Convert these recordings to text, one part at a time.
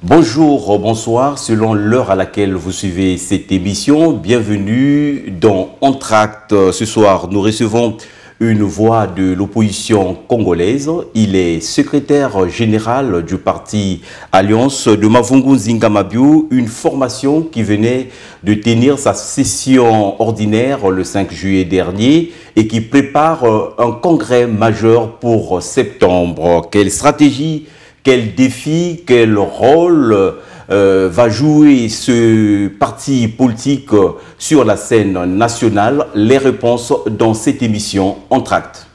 Bonjour, bonsoir, selon l'heure à laquelle vous suivez cette émission, bienvenue dans Entracte. Ce soir, nous recevons une voix de l'opposition congolaise. Il est secrétaire général du parti Alliance de Mavungu Nzinga Mabiou, une formation qui venait de tenir sa session ordinaire le 5 juillet dernier et qui prépare un congrès majeur pour septembre. Quelle stratégie, quel défi, quel rôle va jouer ce parti politique sur la scène nationale? Les réponses dans cette émission Entracte.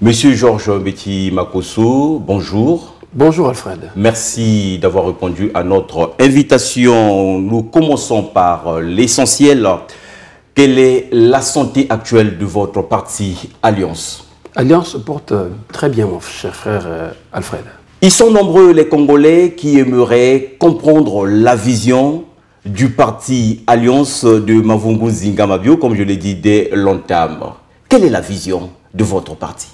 Monsieur Georges Betty Makosso, bonjour. Bonjour Alfred. Merci d'avoir répondu à notre invitation. Nous commençons par l'essentiel. Quelle est la santé actuelle de votre parti Alliance? Alliance se porte très bien, mon cher frère Alfred. Ils sont nombreux les Congolais qui aimeraient comprendre la vision du parti Alliance de Mavungu Nzinga Mabiou, comme je l'ai dit dès l'entame. Quelle est la vision de votre parti?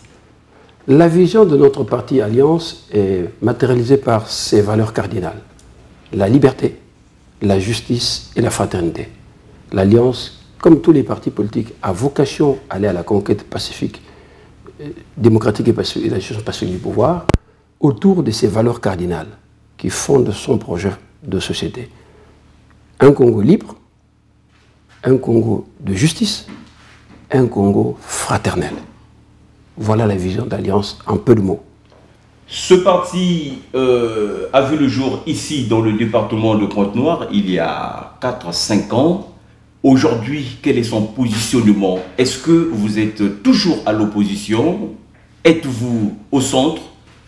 La vision de notre parti Alliance est matérialisée par ses valeurs cardinales. La liberté, la justice et la fraternité. L'Alliance, comme tous les partis politiques, a vocation à aller à la conquête pacifique, démocratique et pacifique, la gestion pacifique du pouvoir, autour de ces valeurs cardinales qui fondent son projet de société. Un Congo libre, un Congo de justice, un Congo fraternel. Voilà la vision d'Alliance en peu de mots. Ce parti a vu le jour ici dans le département de Pointe-Noire il y a 4-5 ans. Aujourd'hui, quel est son positionnement? Est-ce que vous êtes toujours à l'opposition? Êtes-vous au centre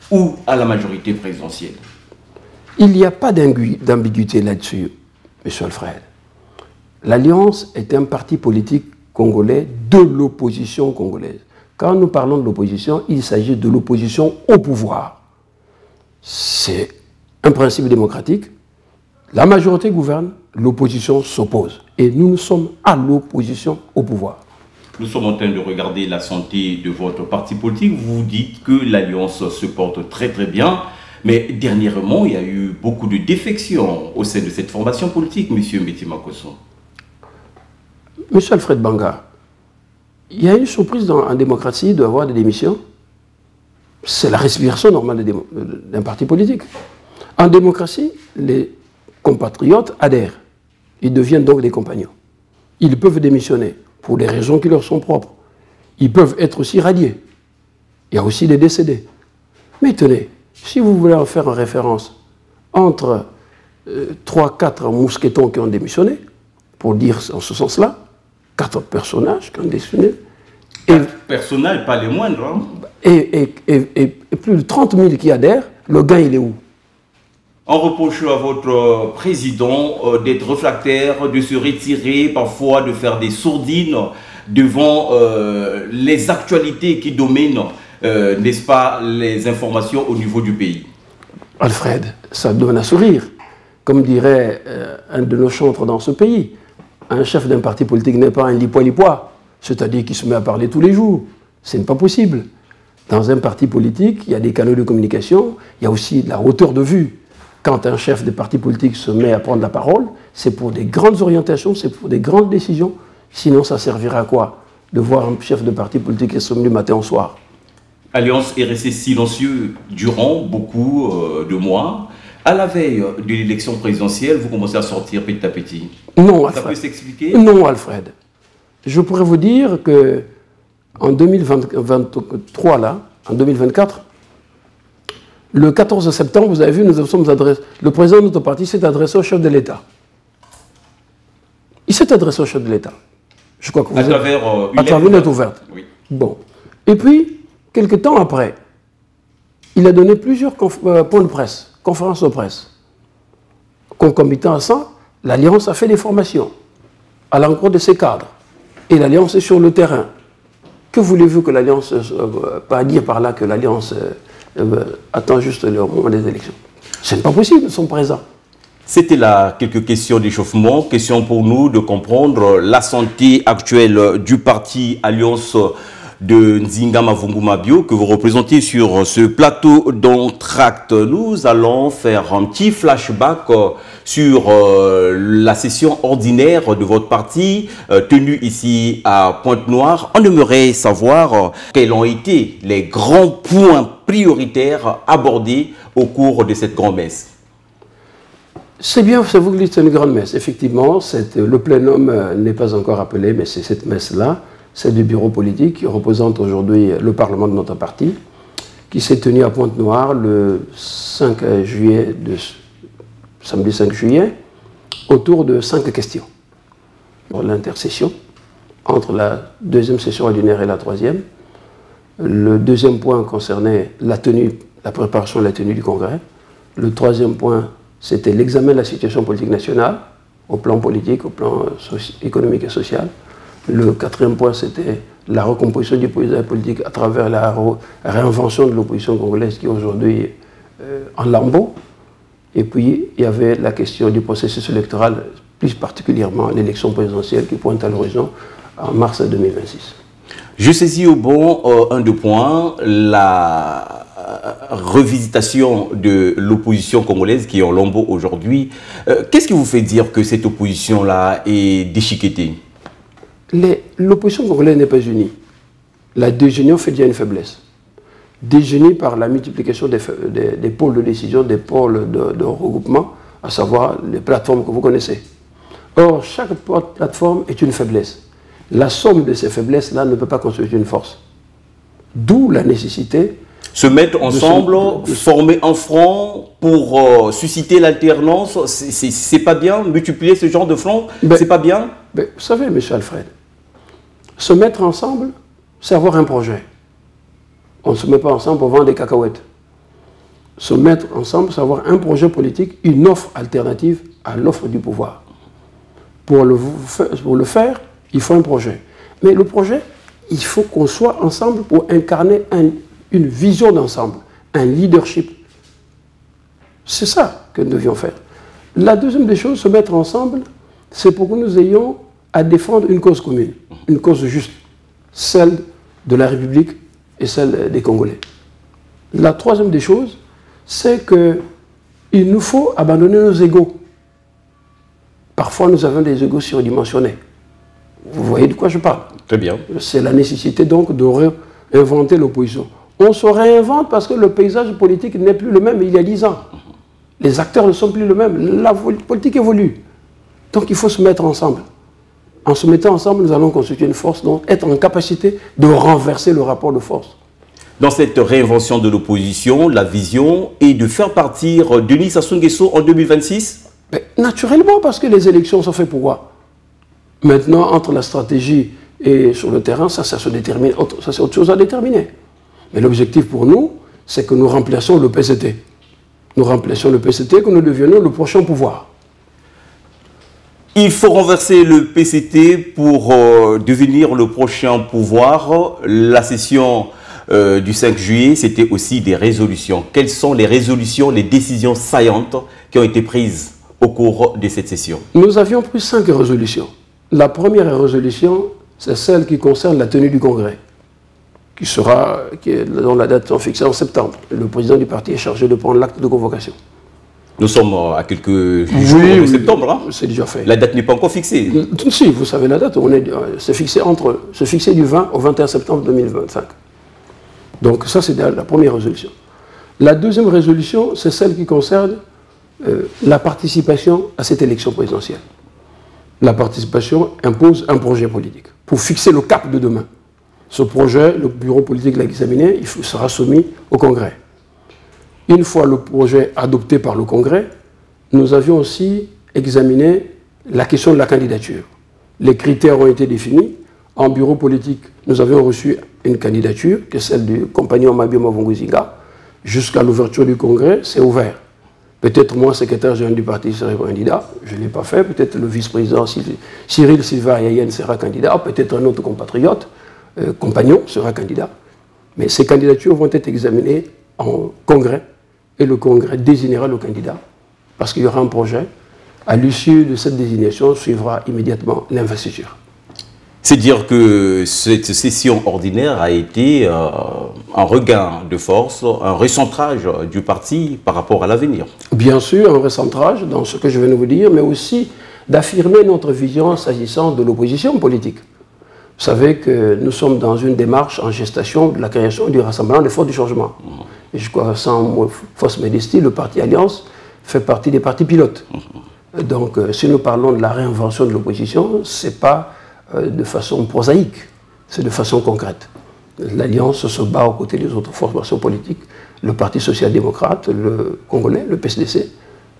ou à la majorité présidentielle? Il n'y a pas d'ambiguïté là-dessus, M. Alfred. L'Alliance est un parti politique congolais de l'opposition congolaise. Quand nous parlons de l'opposition, il s'agit de l'opposition au pouvoir. C'est un principe démocratique. La majorité gouverne, l'opposition s'oppose. Et nous sommes à l'opposition au pouvoir. Nous sommes en train de regarder la santé de votre parti politique. Vous dites que l'Alliance se porte très très bien. Mais dernièrement, il y a eu beaucoup de défections au sein de cette formation politique, M. Betty Makosso. M. Alfred Banga, il y a une surprise en démocratie d'avoir des démissions. C'est la respiration normale d'un parti politique. En démocratie, les compatriotes adhèrent. Ils deviennent donc des compagnons. Ils peuvent démissionner pour des raisons qui leur sont propres. Ils peuvent être aussi radiés. Il y a aussi des décédés. Mais tenez, si vous voulez en faire une référence entre 3-4 mousquetons qui ont démissionné, pour dire en ce sens-là, 4 personnages qui ont démissionné. 4 personnages, pas les moindres. Hein. Et plus de 30 000 qui adhèrent, le gain il est où? On reproche à votre président d'être réfractaire, de se retirer, parfois de faire des sourdines devant les actualités qui dominent, n'est-ce pas, les informations au niveau du pays. Alfred, ça donne à sourire. Comme dirait un de nos chantres dans ce pays, un chef d'un parti politique n'est pas un lipois-lipois, c'est-à-dire qu'il se met à parler tous les jours. Ce n'est pas possible. Dans un parti politique, il y a des canaux de communication, il y a aussi de la hauteur de vue. Quand un chef de parti politique se met à prendre la parole, c'est pour des grandes orientations, c'est pour des grandes décisions. Sinon, ça servira à quoi? De voir un chef de parti politique qui se met du matin au soir. Alliance est resté silencieux durant beaucoup de mois. À la veille de l'élection présidentielle, vous commencez à sortir petit à petit. Non, Alfred. Ça peut s'expliquer? Non, Alfred. Je pourrais vous dire que en 2023, là, en 2024, le 14 septembre, vous avez vu, le président de notre parti s'est adressé au chef de l'État. Il s'est adressé au chef de l'État. Je crois que vous à travers une lettre ouverte. Oui. Bon. Et puis, quelque temps après, il a donné plusieurs points de presse, conférences de presse. Concomitant à ça, l'Alliance a fait des formations à l'encontre de ses cadres. Et l'Alliance est sur le terrain. Que voulez-vous que l'Alliance, pas dire par là que l'Alliance attend juste le moment des élections? Ce n'est pas possible, ils sont présents. C'était là quelques questions d'échauffement, questions pour nous de comprendre la santé actuelle du parti Alliance de Nzinga Mavungu Mabio que vous représentez sur ce plateau d'Entracte. Nous allons faire un petit flashback sur la session ordinaire de votre parti tenue ici à Pointe-Noire. On aimerait savoir quels ont été les grands points prioritaires abordés au cours de cette grand-messe. C'est bien, c'est vous qui dites, c'est une grande messe. Effectivement, le plénum n'est pas encore appelé, mais c'est cette messe-là, c'est du bureau politique qui représente aujourd'hui le Parlement de notre parti, qui s'est tenu à Pointe-Noire le 5 juillet, samedi 5 juillet, autour de 5 questions. L'intercession entre la deuxième session ordinaire et la troisième. Le deuxième point concernait la préparation de la tenue du Congrès. Le troisième point, c'était l'examen de la situation politique nationale, au plan politique, au plan économique et social. Le quatrième point, c'était la recomposition du paysage politique à travers la réinvention de l'opposition congolaise qui est aujourd'hui en lambeaux. Et puis, il y avait la question du processus électoral, plus particulièrement l'élection présidentielle qui pointe à l'horizon en mars 2026. Je saisis au bon un des points, la revisitation de l'opposition congolaise qui est en lambeaux aujourd'hui. Qu'est-ce qui vous fait dire que cette opposition-là est déchiquetée? L'opposition congolaise n'est pas unie. La désunion fait déjà une faiblesse. Désunie par la multiplication des pôles de décision, des pôles de regroupement, à savoir les plateformes que vous connaissez. Or, chaque plateforme est une faiblesse. La somme de ces faiblesses-là ne peut pas constituer une force. D'où la nécessité se mettre ensemble, former un front pour susciter l'alternance, c'est pas bien. Multiplier ce genre de front, c'est pas bien. Vous savez, M. Alfred, se mettre ensemble, c'est avoir un projet. On ne se met pas ensemble pour vendre des cacahuètes. Se mettre ensemble, c'est avoir un projet politique, une offre alternative à l'offre du pouvoir. Pour le faire, il faut un projet. Mais le projet, il faut qu'on soit ensemble pour incarner une vision d'ensemble, un leadership. C'est ça que nous devions faire. La deuxième des choses, se mettre ensemble, c'est pour que nous ayons à défendre une cause commune, une cause juste, celle de la République et celle des Congolais. La troisième des choses, c'est qu'il nous faut abandonner nos égos. Parfois, nous avons des égos surdimensionnés. Vous voyez de quoi je parle? Très bien. C'est la nécessité donc de réinventer l'opposition. On se réinvente parce que le paysage politique n'est plus le même il y a 10 ans. Les acteurs ne sont plus les mêmes. La politique évolue. Donc il faut se mettre ensemble. En se mettant ensemble, nous allons constituer une force, donc être en capacité de renverser le rapport de force. Dans cette réinvention de l'opposition, la vision est de faire partir Denis Sassou Nguesso en 2026? Naturellement, parce que les élections sont faites pour quoi? Maintenant, entre la stratégie et sur le terrain, ça se détermine, ça c'est autre chose à déterminer. Mais l'objectif pour nous, c'est que nous remplaçons le PCT. Nous remplaçons le PCT, que nous devenions le prochain pouvoir. Il faut renverser le PCT pour devenir le prochain pouvoir. La session du 5 juillet, c'était aussi des résolutions. Quelles sont les résolutions, les décisions saillantes qui ont été prises au cours de cette session? Nous avions pris 5 résolutions. La première résolution, c'est celle qui concerne la tenue du Congrès, dont la date est fixée en septembre. Le président du parti est chargé de prendre l'acte de convocation. Nous sommes à quelques jours de septembre. Hein? C'est déjà fait. La date n'est pas encore fixée. Si, vous savez la date. C'est fixé du 20 au 21 septembre 2025. Donc ça, c'est la première résolution. La deuxième résolution, c'est celle qui concerne la participation à cette élection présidentielle. La participation impose un projet politique pour fixer le cap de demain. Ce projet, le bureau politique l'a examiné, il sera soumis au Congrès. Une fois le projet adopté par le Congrès, nous avions aussi examiné la question de la candidature. Les critères ont été définis. En bureau politique, nous avions reçu une candidature, qui est celle du compagnon Mabio Mavunguzinga. Jusqu'à l'ouverture du Congrès, c'est ouvert. Peut-être moi, secrétaire général du parti, serai candidat. Je ne l'ai pas fait. Peut-être le vice-président Cyril Silva Yayen sera candidat. Peut-être un autre compatriote, compagnon, sera candidat. Mais ces candidatures vont être examinées en Congrès. Et le Congrès désignera le candidat. Parce qu'il y aura un projet. À l'issue de cette désignation, suivra immédiatement l'investiture. C'est dire que cette session ordinaire a été un regain de force, un recentrage du parti par rapport à l'avenir. Bien sûr, un recentrage dans ce que je viens de vous dire, mais aussi d'affirmer notre vision s'agissant de l'opposition politique. Vous savez que nous sommes dans une démarche en gestation de la création du Rassemblement des forces du changement. Et je crois, sans fausse modestie, le parti Alliance fait partie des partis pilotes. Donc, si nous parlons de la réinvention de l'opposition, ce n'est pas de façon prosaïque, c'est de façon concrète. L'Alliance se bat aux côtés des autres formations politiques, le Parti social-démocrate, le Congolais, le PSDC,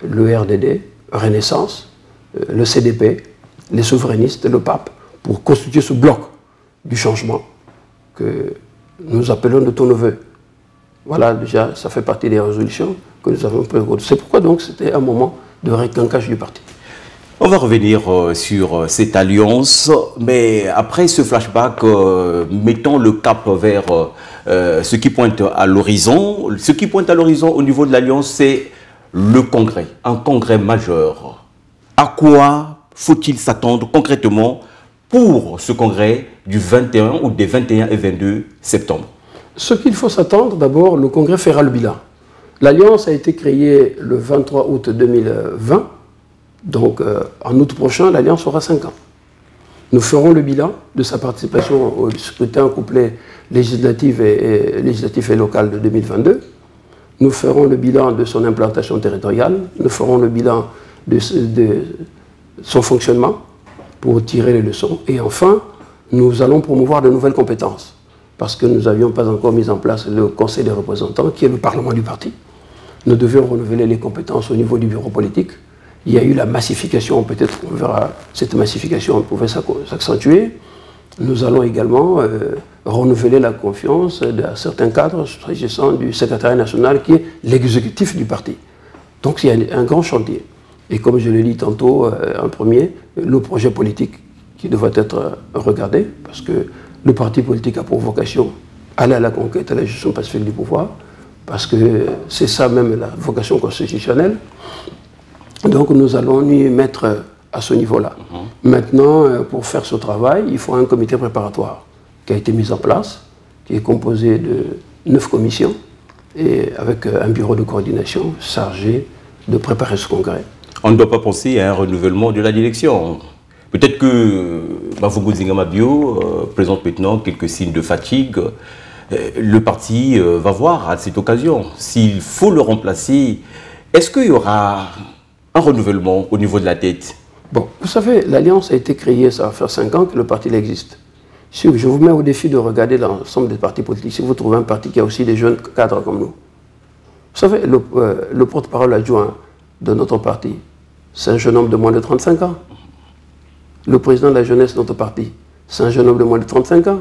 le RDD, Renaissance, le CDP, les souverainistes, le PAP, pour constituer ce bloc du changement que nous appelons de tous nos voeux. Voilà, déjà, ça fait partie des résolutions que nous avons prises. C'est pourquoi donc c'était un moment de requinquage du parti. On va revenir sur cette alliance, mais après ce flashback, mettons le cap vers ce qui pointe à l'horizon. Ce qui pointe à l'horizon au niveau de l'alliance, c'est le congrès, un congrès majeur. À quoi faut-il s'attendre concrètement pour ce congrès du 21 ou des 21 et 22 septembre? Ce qu'il faut s'attendre, d'abord, le congrès fera le bilan. L'alliance a été créée le 23 août 2020. Donc, en août prochain, l'Alliance aura 5 ans. Nous ferons le bilan de sa participation au scrutin couplé législatif et local de 2022. Nous ferons le bilan de son implantation territoriale. Nous ferons le bilan de son fonctionnement pour tirer les leçons. Et enfin, nous allons promouvoir de nouvelles compétences. Parce que nous n'avions pas encore mis en place le Conseil des représentants, qui est le Parlement du parti. Nous devions renouveler les compétences au niveau du bureau politique. Il y a eu la massification, peut-être qu'on verra cette massification pouvait s'accentuer. Nous allons également renouveler la confiance de certains cadres s'agissant du secrétariat national qui est l'exécutif du parti. Donc il y a un grand chantier. Et comme je l'ai dit tantôt en premier, le projet politique qui devrait être regardé, parce que le parti politique a pour vocation aller à la conquête, à la gestion pacifique du pouvoir, parce que c'est ça même la vocation constitutionnelle. Donc nous allons nous mettre à ce niveau-là. Maintenant, pour faire ce travail, il faut un comité préparatoire qui a été mis en place, qui est composé de 9 commissions et avec un bureau de coordination chargé de préparer ce congrès. On ne doit pas penser à un renouvellement de la direction. Peut-être que Mavunguzinga Mabio présente maintenant quelques signes de fatigue. Le parti va voir à cette occasion s'il faut le remplacer. Est-ce qu'il y aura un renouvellement au niveau de la tête? Bon, vous savez, l'Alliance a été créée, ça va faire 5 ans que le parti existe. Si je vous mets au défi de regarder l'ensemble des partis politiques, si vous trouvez un parti qui a aussi des jeunes cadres comme nous. Vous savez, le porte-parole adjoint de notre parti, c'est un jeune homme de moins de 35 ans. Le président de la jeunesse de notre parti, c'est un jeune homme de moins de 35 ans.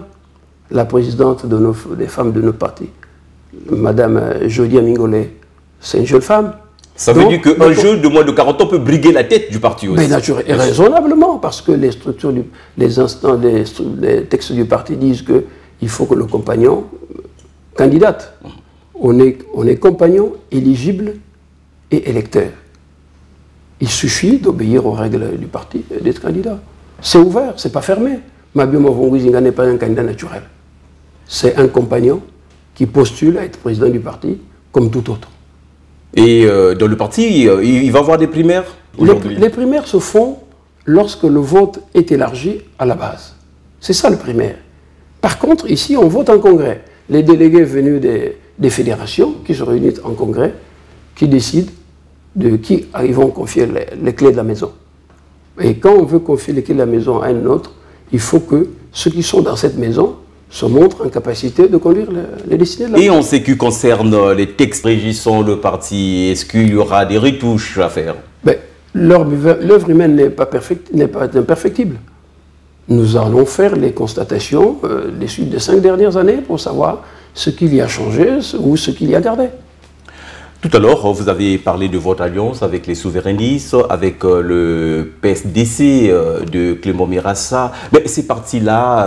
La présidente des femmes de notre parti, Madame Jolie Amingolé, c'est une jeune femme. Ça veut dire qu'un jeune de moins de 40 ans peut briguer la tête du parti aussi. Mais naturellement, et raisonnablement, parce que les structures, les textes du parti disent qu'il faut que le compagnon candidate. On est compagnon, éligible et électeur. Il suffit d'obéir aux règles du parti et d'être candidat. C'est ouvert, c'est pas fermé. Mabio Mavunguzinga n'est pas un candidat naturel. C'est un compagnon qui postule à être président du parti comme tout autre. Et dans le parti, il va y avoir des primaires aujourd'hui? Les primaires se font lorsque le vote est élargi à la base. C'est ça le primaire. Par contre, ici, on vote en congrès. Les délégués venus des fédérations qui se réunissent en congrès, qui décident de qui ils vont confier les clés de la maison. Et quand on veut confier les clés de la maison à un autre, il faut que ceux qui sont dans cette maison se montre en capacité de conduire les destinées de la Et en ce qui concerne les textes régissant le parti, est-ce qu'il y aura des retouches à faire? L'œuvre humaine n'est pas imperfectible. Nous allons faire les constatations des 5 dernières années pour savoir ce qu'il y a changé ou ce qu'il y a gardé. Tout à l'heure, vous avez parlé de votre alliance avec les souverainistes, avec le PSDC de Clément Mirassa. Mais ces partis-là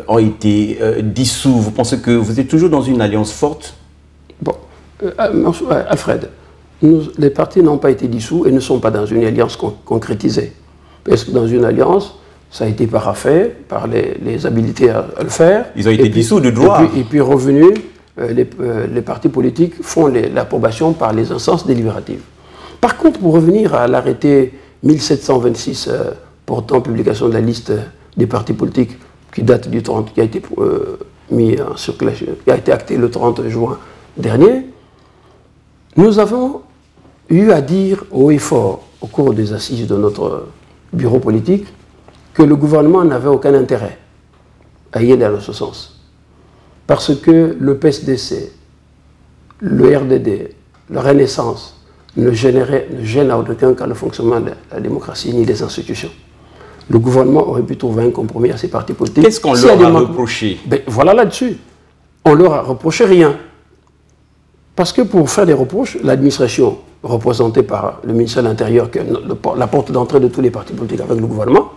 ont été dissous. Vous pensez que vous êtes toujours dans une alliance forte? Bon, Alfred, les partis n'ont pas été dissous et ne sont pas dans une alliance concrétisée. Parce que dans une alliance, ça a été paraphé par les habilités à le faire. Ils ont été dissous de droit. Et puis revenus. Les partis politiques font l'approbation par les instances délibératives. Par contre, pour revenir à l'arrêté 1726 portant publication de la liste des partis politiques qui date du 30, qui a été mis en circulation, qui a été acté le 30 juin dernier, nous avons eu à dire haut et fort au cours des assises de notre bureau politique que le gouvernement n'avait aucun intérêt à y aller dans ce sens. Parce que le PSDC, le RDD, la Renaissance ne gênent à aucun cas le fonctionnement de la démocratie ni des institutions. Le gouvernement aurait pu trouver un compromis à ces partis politiques. Qu'est-ce qu'on leur a reproché? Voilà là-dessus. On leur a reproché rien. Parce que pour faire des reproches, l'administration, représentée par le ministère de l'Intérieur, qui est la porte d'entrée de tous les partis politiques avec le gouvernement,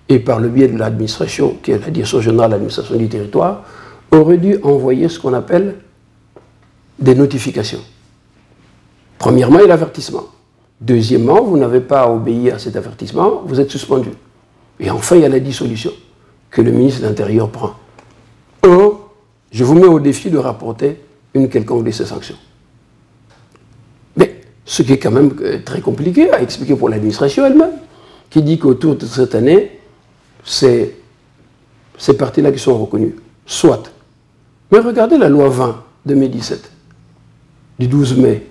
et par le biais de l'administration, qui est la direction générale de l'administration du territoire, aurait dû envoyer ce qu'on appelle des notifications. Premièrement, il y a l'avertissement. Deuxièmement, vous n'avez pas obéi à cet avertissement, vous êtes suspendu. Et enfin, il y a la dissolution que le ministre de l'Intérieur prend. Je vous mets au défi de rapporter une quelconque de ces sanctions. Mais ce qui est quand même très compliqué à expliquer pour l'administration elle-même, qui dit qu'autour de cette année, c'est ces partis-là qui sont reconnus. Soit. Mais regardez la loi 20 2017, du 12 mai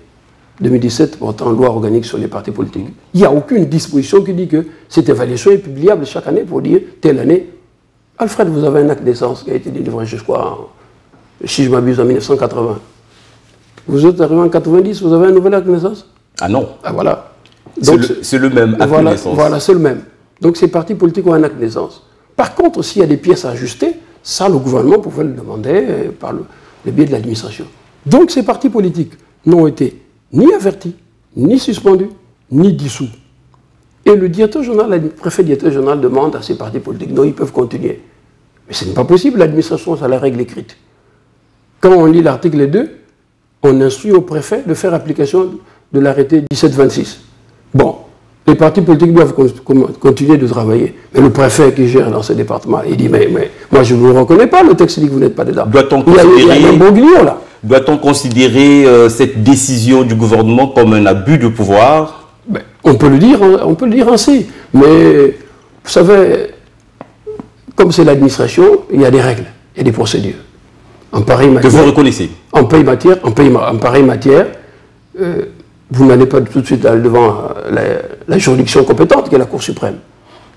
2017, portant loi organique sur les partis politiques. Il n'y a aucune disposition qui dit que cette évaluation est publiable chaque année pour dire telle année. Alfred, vous avez un acte de naissance qui a été délivré, je crois, si je m'abuse, en 1980. Vous êtes arrivé en 90, vous avez un nouvel acte de naissance? Ah non. Ah voilà. C'est le même acte de naissance. Voilà, c'est le même. Donc ces partis politiques ont un acte de naissance. Par contre, s'il y a des pièces à ajuster, ça, le gouvernement pouvait le demander par le biais de l'administration. Donc ces partis politiques n'ont été ni avertis, ni suspendus, ni dissous. Et le directeur général, le préfet directeur général demande à ces partis politiques, non, ils peuvent continuer. Mais ce n'est pas possible, l'administration, ça a la règle écrite. Quand on lit l'article 2, on instruit au préfet de faire application de l'arrêté 1726. Bon, les partis politiques doivent continuer de travailler. Mais le préfet qui gère dans ce département, il dit, mais moi je ne vous reconnais pas, le texte dit que vous n'êtes pas dedans. Il y a un broglio là. Doit-on considérer cette décision du gouvernement comme un abus de pouvoir? On peut le dire ainsi. Mais vous savez, comme c'est l'administration, il y a des règles, il y a des procédures. En pareille matière, que vous reconnaissez? En pareille matière, vous n'allez pas tout de suite aller devant la juridiction compétente, qui est la Cour suprême.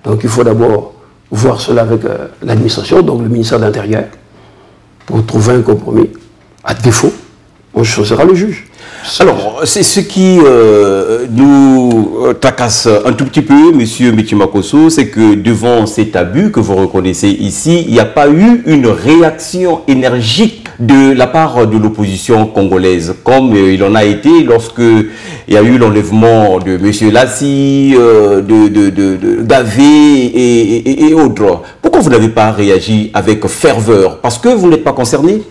Donc il faut d'abord voir cela avec l'administration, donc le ministère de l'Intérieur, pour trouver un compromis. À défaut, on choisira le juge. Alors, c'est ce qui nous tracasse un tout petit peu, M. Metimakosso, c'est que devant cet abus que vous reconnaissez ici, il n'y a pas eu une réaction énergique de la part de l'opposition congolaise, comme il en a été lorsque il y a eu l'enlèvement de M. Lassi, de Gavé et autres. Pourquoi vous n'avez pas réagi avec ferveur? Parce que vous n'êtes pas concerné?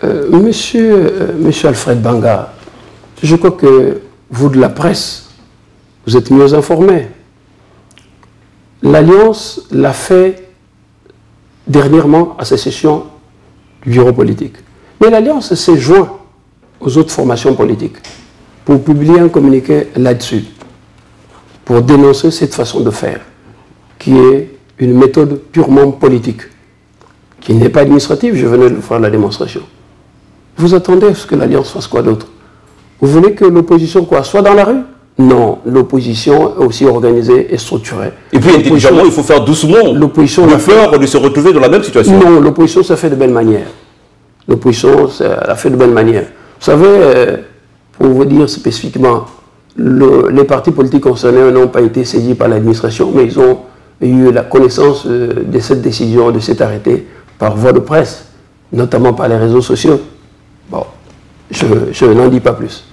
Monsieur Alfred Banga, je crois que vous de la presse, vous êtes mieux informés. L'Alliance l'a fait dernièrement à sa session du bureau politique. Mais l'Alliance s'est jointe aux autres formations politiques pour publier un communiqué là-dessus, pour dénoncer cette façon de faire, qui est une méthode purement politique, qui n'est pas administrative, je venais de faire la démonstration. Vous attendez à ce que l'Alliance fasse quoi d'autre? Vous voulez que l'opposition soit dans la rue? Non, l'opposition est aussi organisée et structurée. Et puis intelligemment, il faut faire doucement. L'opposition de peur de se retrouver dans la même situation. Non, l'opposition, ça fait de belle manière. L'opposition, ça fait de belle manière. Vous savez, pour vous dire spécifiquement, les partis politiques concernés n'ont pas été saisis par l'administration, mais ils ont eu la connaissance de cette décision, de cet arrêté, par voie de presse, notamment par les réseaux sociaux. Bon, je n'en dis pas plus.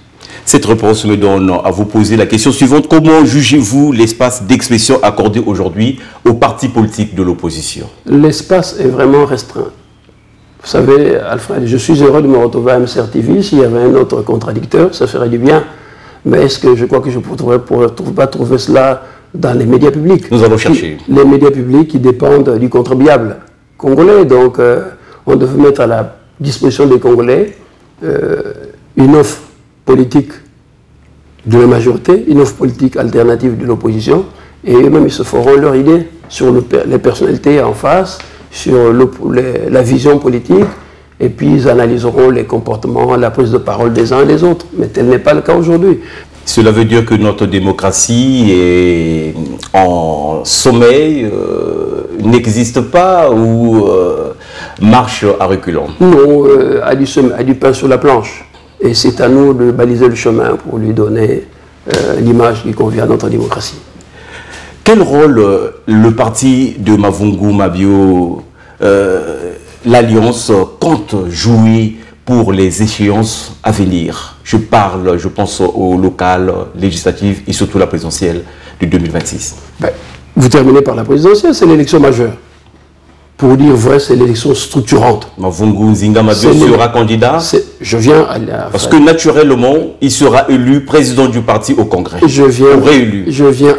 Cette réponse me donne à vous poser la question suivante. Comment jugez-vous l'espace d'expression accordé aujourd'hui aux partis politiques de l'opposition? L'espace est vraiment restreint. Vous savez, Alfred, je suis heureux de me retrouver à MCR TV. S'il y avait un autre contradicteur, ça ferait du bien. Mais est-ce que je crois que je ne pourrais pas trouver cela dans les médias publics? Nous allons chercher. Les médias publics qui dépendent du contribuable congolais. Donc, on devait mettre à la disposition des Congolais une offre politique de la majorité, une offre politique alternative de l'opposition, et eux-mêmes ils se feront leur idée sur les personnalités en face, sur la vision politique, et puis ils analyseront les comportements, la prise de parole des uns et des autres. Mais tel n'est pas le cas aujourd'hui. Cela veut dire que notre démocratie est en sommeil, n'existe pas ou marche à reculons? Non, a du pain sur la planche. Et c'est à nous de baliser le chemin pour lui donner l'image qui convient à notre démocratie. Quel rôle le parti de Mavungu Mabio, l'Alliance, compte jouer pour les échéances à venir? Je pense aux locales, législatives et surtout la présidentielle de 2026. Ben, vous terminez par la présidentielle, c'est l'élection majeure. Pour dire vrai, c'est l'élection structurante. Mavungu Nzinga Mabio sera candidat? Je viens à parce que naturellement, il sera élu président du parti au Congrès. Réélu. Je viens,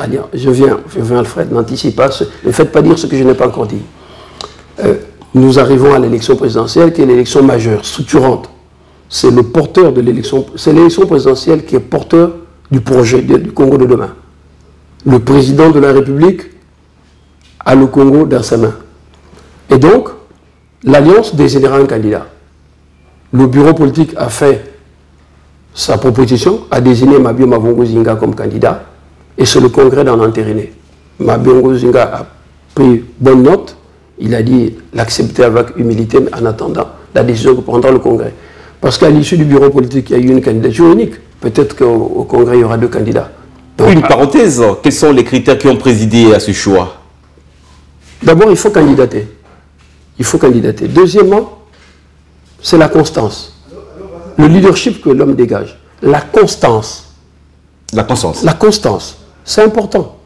Alfred, n'anticipe pas. Ne faites pas dire ce que je n'ai pas encore dit. Nous arrivons à l'élection présidentielle qui est l'élection majeure, structurante. C'est le porteur de l'élection. C'est l'élection présidentielle qui est porteur du projet du Congo de demain. Le président de la République a le Congo dans sa main. Et donc, l'Alliance désignera un candidat. Le bureau politique a fait sa proposition, a désigné Mabio Mavungu Nzinga comme candidat, et c'est le Congrès d'en entériner. Mabio Mavungu Nzinga a pris bonne note, il a dit l'accepter avec humilité, mais en attendant la décision que prendra le Congrès. Parce qu'à l'issue du bureau politique, il y a eu une candidature unique. Peut-être qu'au Congrès, il y aura 2 candidats. Donc, une parenthèse, quels sont les critères qui ont présidé à ce choix? D'abord, il faut candidater. Il faut candidater. Deuxièmement, c'est la constance. Le leadership que l'homme dégage. La constance. La constance. La constance. C'est important.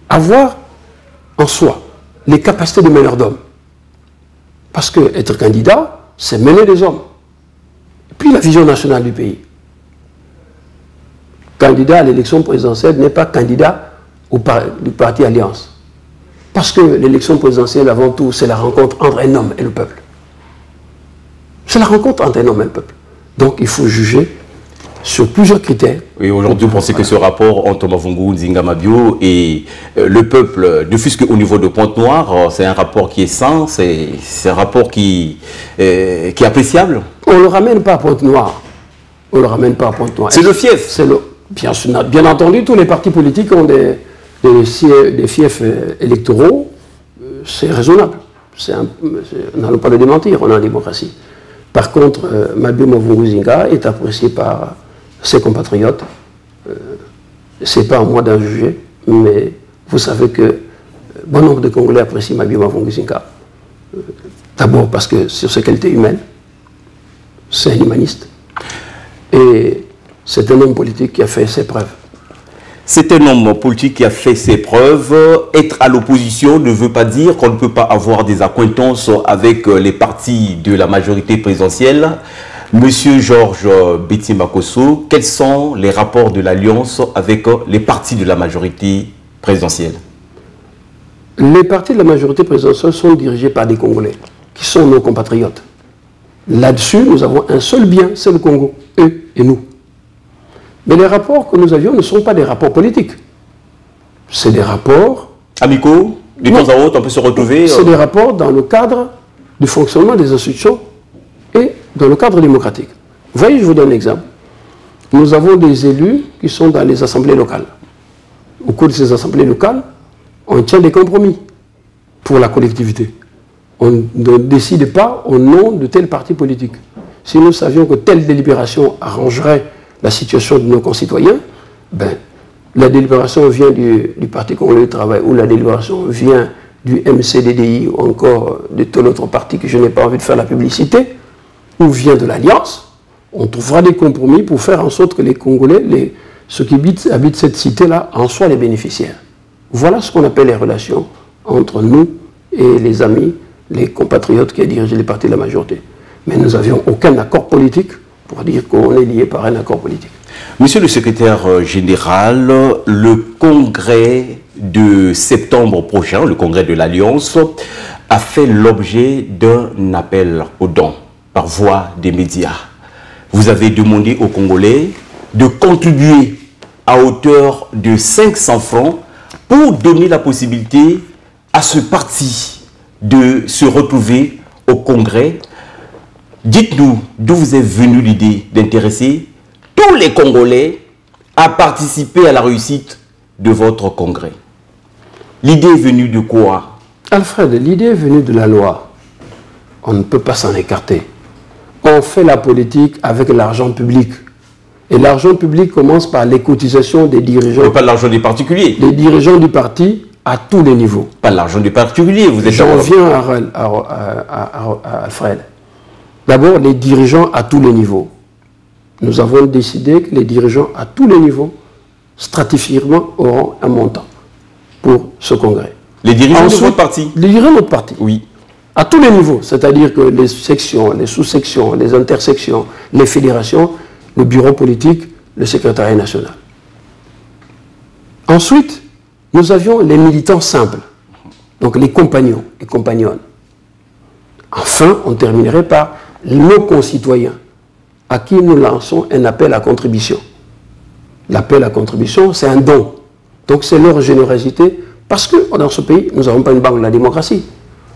Avoir en soi les capacités de meneur d'homme. Parce que être candidat, c'est mener des hommes. Et puis la vision nationale du pays. Candidat à l'élection présidentielle n'est pas candidat du parti Alliance. Parce que l'élection présidentielle, avant tout, c'est la rencontre entre un homme et le peuple. C'est la rencontre entre un homme et le peuple. Donc, il faut juger sur plusieurs critères. Et aujourd'hui, vous pensez que ce rapport entre Mavungu Nzinga Mabio et le peuple, ne fût-ce qu'au niveau de Pointe-Noire, c'est un rapport qui est sain, c'est un rapport qui est appréciable? On ne le ramène pas à Pointe-Noire. On ne le ramène pas à Pointe-Noire. C'est le fief. Bien entendu, tous les partis politiques ont des fiefs électoraux, c'est raisonnable. N'allons pas le démentir, on est en démocratie. Par contre, Mabio Mavungu Nzinga est apprécié par ses compatriotes. Ce n'est pas à moi d'en juger, mais vous savez que bon nombre de Congolais apprécient Mabio Mavungu Nzinga. D'abord parce que sur ses qualités humaines, c'est un humaniste. Et c'est un homme politique qui a fait ses preuves. C'est un homme politique qui a fait ses preuves. Être à l'opposition ne veut pas dire qu'on ne peut pas avoir des accointances avec les partis de la majorité présidentielle. Monsieur Georges Betty Makosso, quels sont les rapports de l'Alliance avec les partis de la majorité présidentielle? Les partis de la majorité présidentielle sont dirigés par des Congolais, qui sont nos compatriotes. Là-dessus, nous avons un seul bien, c'est le Congo, eux et nous. Mais les rapports que nous avions ne sont pas des rapports politiques. C'est des rapports... amicaux, de temps à autre, on peut se retrouver... C'est des rapports dans le cadre du fonctionnement des institutions et dans le cadre démocratique. Vous voyez, je vous donne un exemple. nous avons des élus qui sont dans les assemblées locales. Au cours de ces assemblées locales, on tient des compromis pour la collectivité. On ne décide pas au nom de tel parti politique. Si nous savions que telle délibération arrangerait la situation de nos concitoyens, ben, la délibération vient du Parti congolais du travail ou la délibération vient du MCDDI ou encore de tel autre parti que je n'ai pas envie de faire la publicité, ou vient de l'Alliance, on trouvera des compromis pour faire en sorte que les Congolais, ceux qui habitent cette cité-là, en soient les bénéficiaires. Voilà ce qu'on appelle les relations entre nous et les amis, les compatriotes qui dirigent les partis de la majorité. Mais nous n'avions aucun accord politique pour dire qu'on est lié par un accord politique. Monsieur le secrétaire général, le congrès de septembre prochain, le congrès de l'Alliance, a fait l'objet d'un appel aux dons par voie des médias. Vous avez demandé aux Congolais de contribuer à hauteur de 500 francs pour donner la possibilité à ce parti de se retrouver au congrès. Dites-nous d'où vous est venue l'idée d'intéresser tous les Congolais à participer à la réussite de votre congrès. L'idée est venue de quoi? Alfred, l'idée est venue de la loi. On ne peut pas s'en écarter. On fait la politique avec l'argent public. Et l'argent public commence par les cotisations des dirigeants. Mais pas l'argent des particuliers. Les dirigeants du parti à tous les niveaux. Pas l'argent des particuliers. J'en viens à Alfred. D'abord, les dirigeants à tous les niveaux. Nous avons décidé que les dirigeants à tous les niveaux, stratifiément, auront un montant pour ce congrès. Les dirigeants de votre parti? Les dirigeants de notre parti. Oui. À tous les niveaux, c'est-à-dire que les sections, les sous-sections, les intersections, les fédérations, le bureau politique, le secrétariat national. Ensuite, nous avions les militants simples, donc les compagnons et compagnonnes. Enfin, on terminerait par nos concitoyens, à qui nous lançons un appel à contribution. L'appel à contribution, c'est un don. Donc c'est leur générosité, parce que dans ce pays, nous n'avons pas une banque de la démocratie.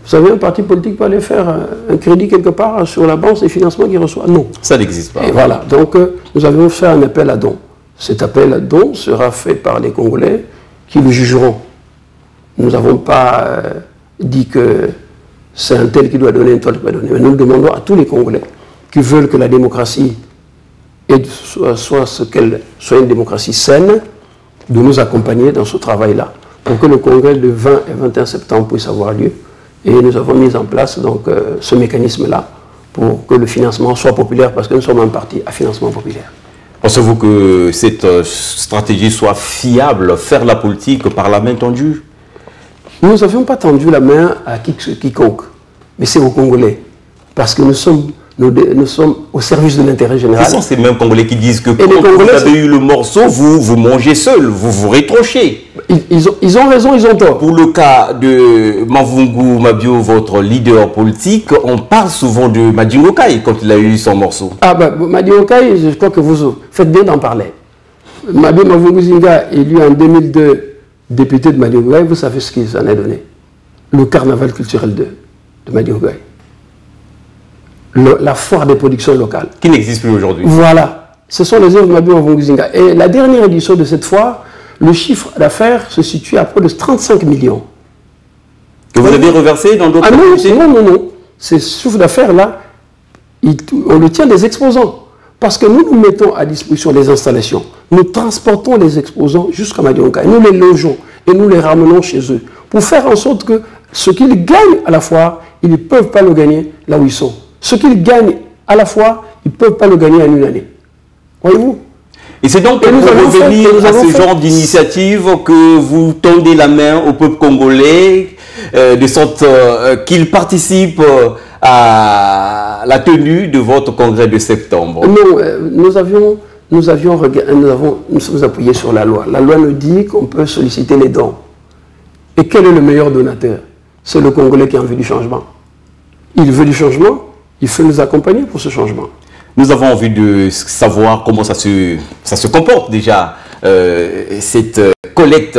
Vous savez, un parti politique peut aller faire un crédit quelque part sur la banque des financements qu'il reçoit. Non. Ça n'existe pas. Et voilà. Donc, nous avons fait un appel à don. Cet appel à don sera fait par les Congolais qui le jugeront. Nous n'avons pas dit que c'est un tel qui doit donner, un tel qui doit donner. Mais nous demandons à tous les Congolais qui veulent que la démocratie soit une démocratie saine, de nous accompagner dans ce travail-là, pour que le congrès de 20 et 21 septembre puisse avoir lieu. Et nous avons mis en place donc, ce mécanisme-là pour que le financement soit populaire, parce que nous sommes un parti à financement populaire. Pensez-vous que cette stratégie soit fiable, faire la politique par la main tendue? Nous n'avions pas tendu la main à quiconque, mais c'est aux Congolais, parce que nous sommes au service de l'intérêt général. Ce sont ces mêmes Congolais qui disent que quand vous avez eu le morceau, vous mangez seul, vous vous rétrochez. Ils ont raison, ils ont tort. Pour le cas de Mavungu Mabio, votre leader politique, on parle souvent de Madingo Kai quand il a eu son morceau. Ah ben, Madingo Kai, je crois que vous faites bien d'en parler. Mavungu Zinga, élu en 2002 député de Madingo Kai, vous savez ce qu'il s'en est donné. Le carnaval culturel de Madingo Kai. La foire des productions locales. Qui n'existe plus aujourd'hui. Voilà. Ce sont les œuvres de Mavungu Zinga. Et la dernière édition de cette foire, le chiffre d'affaires se situe à près de 35 millions. Que vous avez reversé dans d'autres communautés? Non. Ce chiffre d'affaires-là, on le tient des exposants. Parce que nous mettons à disposition les installations. Nous transportons les exposants jusqu'à Madingo Kai. Nous les logeons et nous les ramenons chez eux. Pour faire en sorte que ce qu'ils gagnent à la foire, ils ne peuvent pas le gagner là où ils sont. Ce qu'ils gagnent à la fois, ils ne peuvent pas le gagner en une année. Voyez-vous? Et c'est donc pour revenir à ce genre d'initiative que vous tendez la main au peuple congolais, de sorte qu'il participe à la tenue de votre congrès de septembre. Non, nous sommes appuyés sur la loi. La loi nous dit qu'on peut solliciter les dons. Et quel est le meilleur donateur? C'est le Congolais qui a envie du changement. Il veut du changement. Il faut nous accompagner pour ce changement. Nous avons envie de savoir comment ça se comporte déjà, cette collecte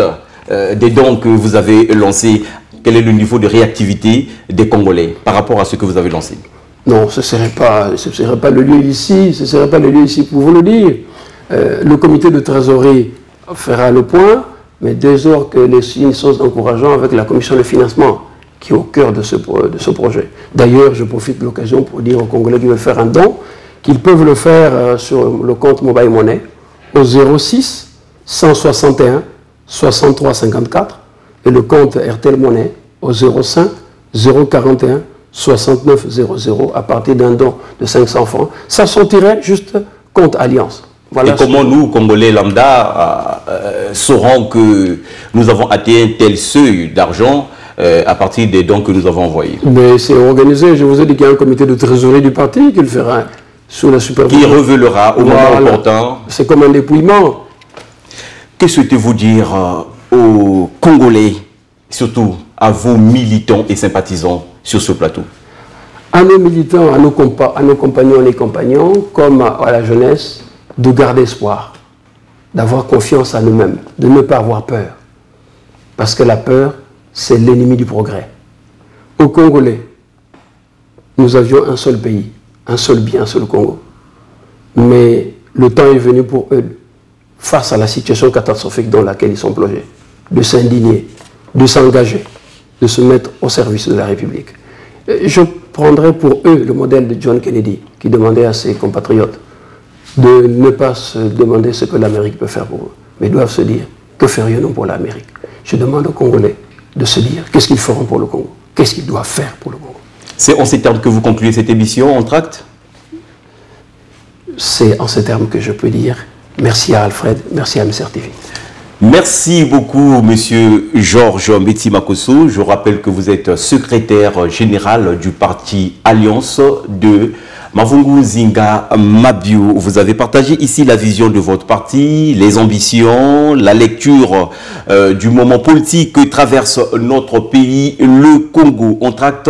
des dons que vous avez lancés. Quel est le niveau de réactivité des Congolais par rapport à ce que vous avez lancé? Non, ce ne serait pas le lieu ici, pour vous le dire. Le comité de trésorerie fera le point, mais dès lors que les signes sont encourageants avec la commission de financement qui est au cœur de ce projet. D'ailleurs, je profite de l'occasion pour dire aux Congolais qui veulent faire un don qu'ils peuvent le faire sur le compte Mobile Money au 06 161 63 54 et le compte RTL Money au 05 041 69 00 à partir d'un don de 500 francs. Ça sortirait juste compte Alliance. Voilà. Et comment nous, Congolais lambda, saurons que nous avons atteint tel seuil d'argent à partir des dons que nous avons envoyés? Mais c'est organisé. Je vous ai dit qu'il y a un comité de trésorerie du parti qui le fera sous la supervision. Qui révélera au moment opportun. C'est comme un dépouillement. Que souhaitez-vous dire aux Congolais, surtout à vos militants et sympathisants sur ce plateau? À nos militants, à nos compagnons et compagnons, comme à la jeunesse, de garder espoir, d'avoir confiance en nous-mêmes, de ne pas avoir peur. Parce que la peur, c'est l'ennemi du progrès. Aux Congolais, nous avions un seul pays, un seul bien, un seul Congo. Mais le temps est venu pour eux, face à la situation catastrophique dans laquelle ils sont plongés, de s'indigner, de s'engager, de se mettre au service de la République. Je prendrai pour eux le modèle de John Kennedy, qui demandait à ses compatriotes de ne pas se demander ce que l'Amérique peut faire pour eux, mais doivent se dire, que ferions-nous pour l'Amérique? Je demande aux Congolais de se dire, qu'est-ce qu'ils feront pour le Congo? Qu'est-ce qu'ils doivent faire pour le Congo? C'est en ces termes que vous concluez cette émission, Entracte? C'est en ces termes que je peux dire, merci à Alfred, merci à MCR TV. Merci beaucoup, monsieur Georges Mbetsi Makosso. Je rappelle que vous êtes secrétaire général du parti Alliance de Mavungu Zinga Mabiou. Vous avez partagé ici la vision de votre parti, les ambitions, la lecture du moment politique que traverse notre pays, le Congo. Entracte,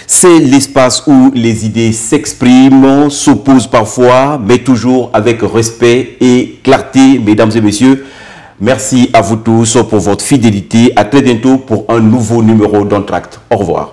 c'est l'espace où les idées s'expriment, s'opposent parfois, mais toujours avec respect et clarté, mesdames et messieurs. Merci à vous tous pour votre fidélité. À très bientôt pour un nouveau numéro d'Entracte. Au revoir.